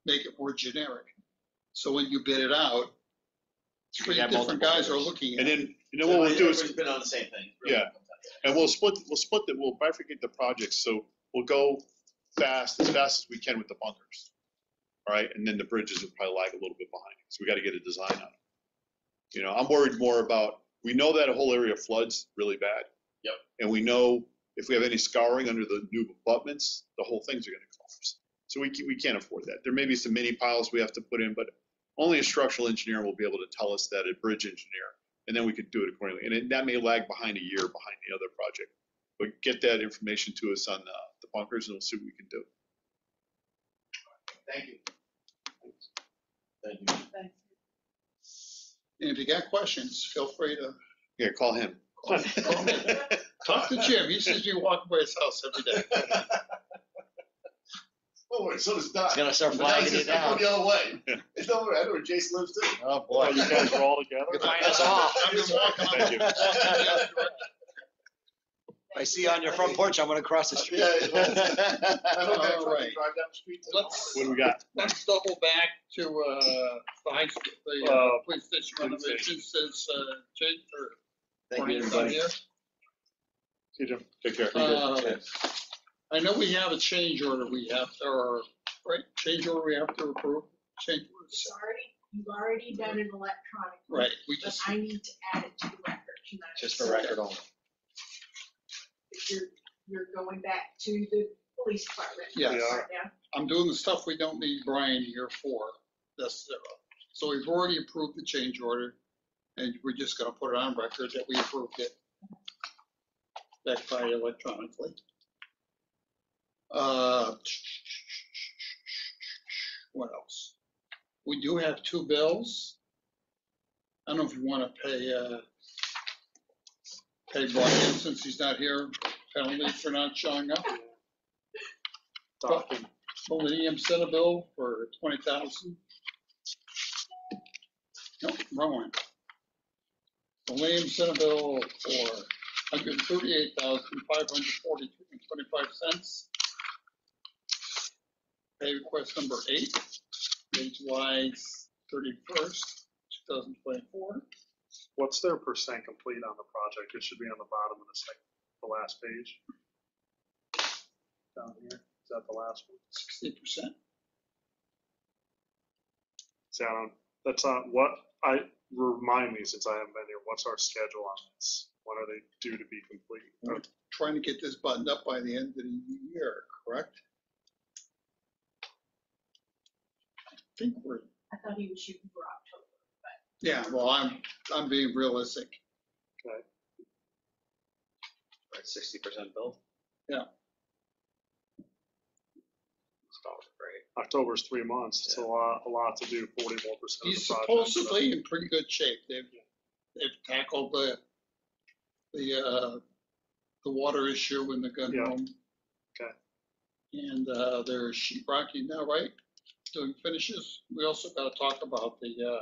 make it more generic. So when you bid it out, three have different multiple guys are bidders. looking And at it. then what we'll do is everybody's been on the same thing. Yeah. and we'll bifurcate the projects, so we'll go as fast as we can with the bunkers. All right, and then the bridges will probably lag a little bit behind, so we got to get a design on it. I'm worried more about, we know that a whole area floods really bad. Yep. And we know if we have any scouring under the new abutments, the whole thing's are gonna collapse. So we can't afford that. There may be some mini piles we have to put in, but only a structural engineer will be able to tell us that, a bridge engineer, and then we could do it accordingly. And that may lag behind a year behind the other project. But get that information to us on the bunkers, and we'll see what we can do. Thank you. Thank you. Thanks. And if you got questions, feel free to Yeah, call him. talk to Jim. He says you walk by his house every day. Oh, wait, so does Doc. He's gonna start But now flagging he's it gonna down. go the other way. I know where Jason lives too. Oh, Oh, you guys are all together? Find us all. I've been walking on Thank you. I see you on your front porch, I'm gonna cross the street. Yeah. I don't have to All right. drive down the street. Let's, What do we got? let's double back to, the high school, the, police station police renovation, says, Jake, or Thank you, Brian's not everybody. here. See you, Jim. Take care. I know we have a change order we have, or, right, change order we have to approve, change It's orders. you've already done it electronically. Right, we But just, I need to add it to the record tonight. Just for record only. You're going back to the police department. Yes. We are. Right now. I'm doing the stuff we don't need Brian here for, that's, so we've already approved the change order, and we're just gonna put it on record that we approved it. Back by electronically. What else? We do have two bills. I don't know if you wanna pay Brian since he's not here, penalty for not showing up. Talking. Millennium sent a bill for 20,000. Nope, wrong one. Millennium sent a bill for 138,543.25. Pay request number 8, date July 31st, 2024. What's their percent complete on the project? It should be on the bottom of the last page. Down here, is that the last one? 60%. That's on, remind me since I haven't been here, what's our schedule on this? When are they due to be complete? We're trying to get this buttoned up by the end of the year, correct? I think we're, I thought he was shooting for October, but yeah, well, I'm being realistic. Okay. Right, 60% built. Yeah. Great. October's 3 months. It's a lot to do, 40 more percent of He's the project. supposedly in pretty good shape. They've tackled the water issue in the gun Yeah. room. Okay. And they're sheet rocking now, right? Doing finishes. We also got to talk about the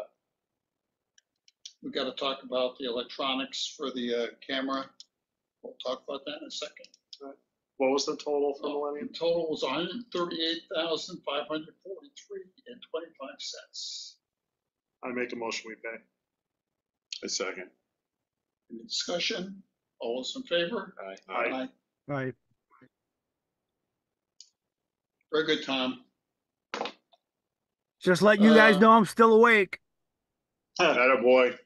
electronics for the camera. We'll talk about that in a second. What was the total for Millennium? The total was 138,543.25. I make a motion, we pay. A second. Any discussion? All those in favor? Aye. Right. Very good, Tom. Just let you guys know I'm still awake. Attaboy.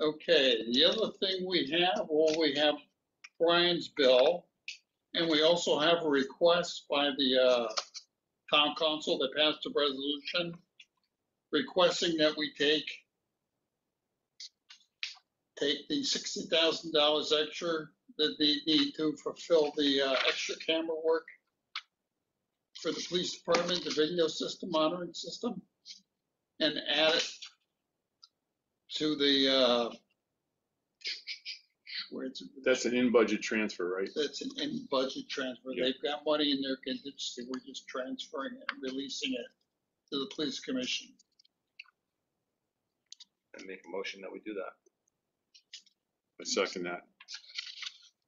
Okay, the other thing we have Brian's bill, and we also have a request by the town council that passed a resolution requesting that we take the $60,000 extra that they need to fulfill the extra camera work for the police department, the video system, monitoring system, and add it to the where it's. That's an in-budget transfer, right? That's an in-budget transfer. Yeah. They've got money in their contingency. We're just transferring it and releasing it to the police commission. And make a motion that we do that. I second that.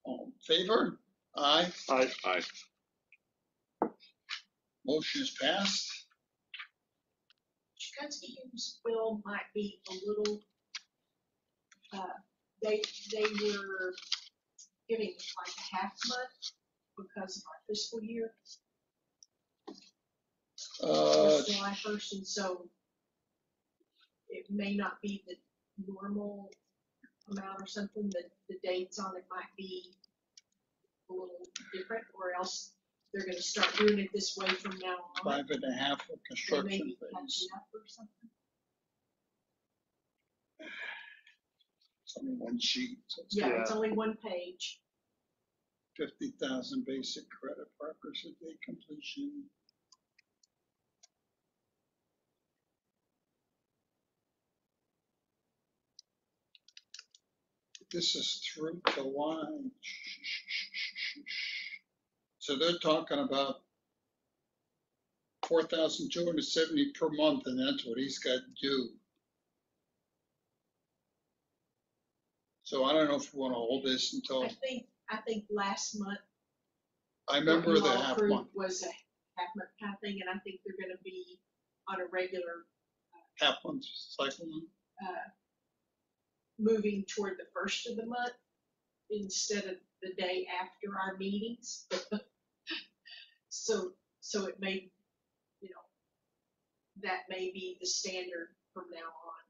All in favor? Aye. Aye. Motion is passed. Chickasha Humes bill might be a little, they were giving like a half month because of our fiscal year. It's July 1st, and so it may not be the normal amount or something, but the dates on it might be a little different, or else they're gonna start doing it this way from now on. 5.5 for They may construction be phase. catching up or something. It's only one sheet, so it's Yeah, it's only one page. 50,000 basic credit progress of day completion. This is through the line. So they're talking about $4,270 per month, and that's what he's got due. So I don't know if we want to hold this until, I think last month. I remember what you the all half approved month, Was a half month kind of thing, and I think they're gonna be on a regular, cycle. moving toward the first of the month instead of the day after our meetings. So it may, that may be the standard from now on.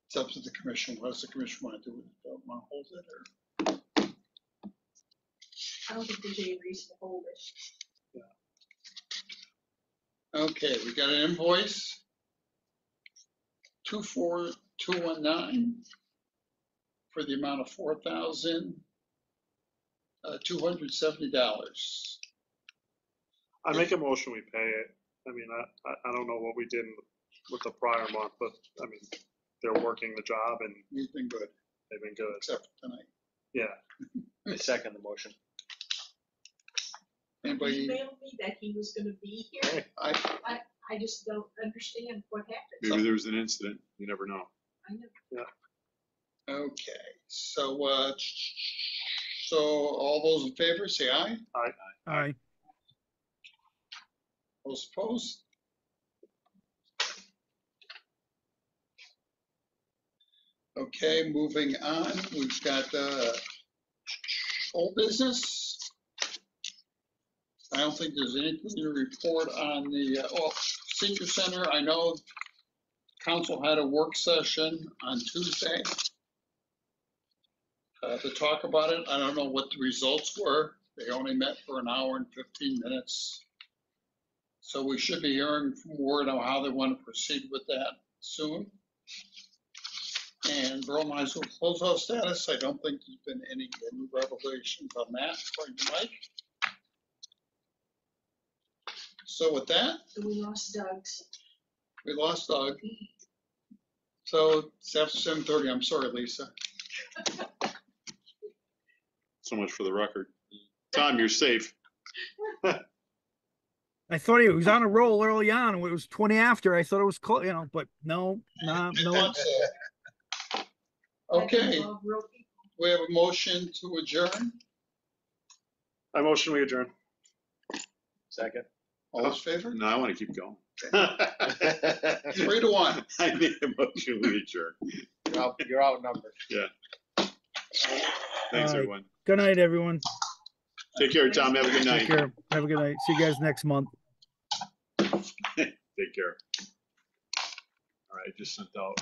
It's up to the commission. What does the commission want to do with it? Don't want to hold it, or? I don't think there's any reason to hold it. Okay, we got an invoice. 24219 for the amount of $4,270. I make a motion, we pay it. I mean, I don't know what we did with the prior month, but I mean, they're working the job and He's been good, they've been good. except for tonight. Yeah. I second the motion. He Anybody? emailed me that he was gonna be here. I just don't understand what happened. Maybe there was an incident. You never know. I know. Okay, so, so all those in favor, say aye. Aye. Those opposed? Okay, moving on, we've got old business. I don't think there's anything to report on the senior center. I know council had a work session on Tuesday to talk about it. I don't know what the results were. They only met for an hour and 15 minutes. So we should be hearing from word on how they want to proceed with that soon. And Borough Mineral closeout status, I don't think there's been any new revelations on that, according to Mike. So with that, So we lost Doug. we lost Doug. So it's after 7:30. I'm sorry, Lisa. So much for the record. Tom, you're safe. I thought he was on a roll early on. It was 20 after. I thought it was close, but no. Okay, we have a motion to adjourn. I motion we adjourn. Second. All in favor? No, I want to keep going. 3-1. I made a motion, we adjourn. You're outnumbered. Yeah. Thanks, All right. everyone. Good night, everyone. Take care, Tom. Have a good night. Take care. Have a good night. See you guys next month. Take care. All right, just sent out